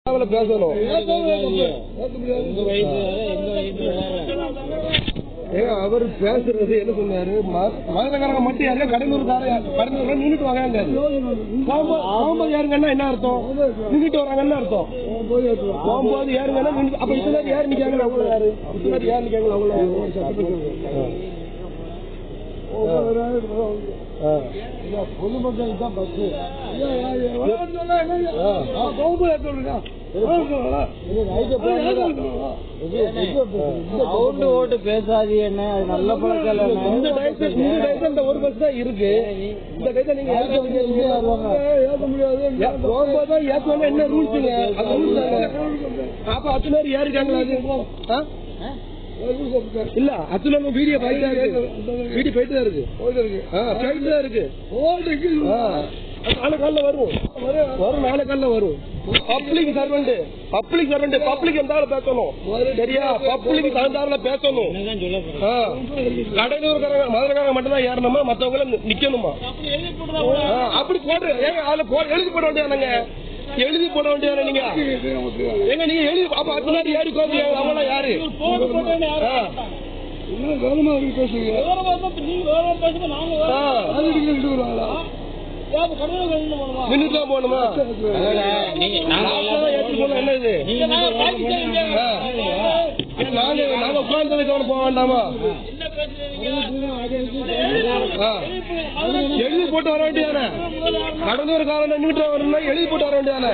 பேசணும். அவரு பேசுறது என்ன சொன்னாரு, மதுரக்காரங்க மட்டும் யாருங்க கடலூர் நின்றுட்டு வாங்க. யாருங்கன்னா என்ன அர்த்தம், நின்றுட்டு வராங்கன்னு அர்த்தம். போகும்போது யாருங்கன்னா அப்ப இதுல யாரு நிக்காங்க, அவங்கள யாரு யாரு நிக்காங்க, அவங்கள பொதுமக்கள் தான் பஸ் ஓட்டு பேசாது என்ன நல்ல பழக்கம். இந்த ஒரு பஸ் தான் இருக்கு. இந்த டைத்தை நீங்க போகும்போது ஏற்கனவே என்ன ரூல்ஸுங்க, அப்ப அத்தனை பேர் ஏறிக்காங்களா? இல்ல அத்துல வீடியோ போயிட்டு தான் இருக்கு. நாளை காலைல வரும், நாளை காலைல வரும். பப்ளிக் சர்வெண்ட் பப்ளிக் இருந்தாலும் பேசணும், சரியா? பப்ளிக் தகுந்தால பேசணும். கடலூர்காரங்க மதுரைக்காரங்க மட்டும் தான் ஏறணுமா, மத்தவங்க நிக்கணுமா? அப்படி போட்டு எழுதி போட வேண்டியானுங்க, எழுதி போட வேண்டியது. நீங்க எங்க நீங்க எழுதி அப்ப அத்தனை ஏறி கோபி அவங்களாம் யாரு? நின்றுட்டு போகணுமா? என்ன இது, நாங்க உட்கார்ந்து போக வேண்டாமா? எழுதி போட்டு வர வேண்டியதானே? கடலூர் காலம் நின்றுட்டு வரணும்னா எழுதி போட்டு வர வேண்டியதானே?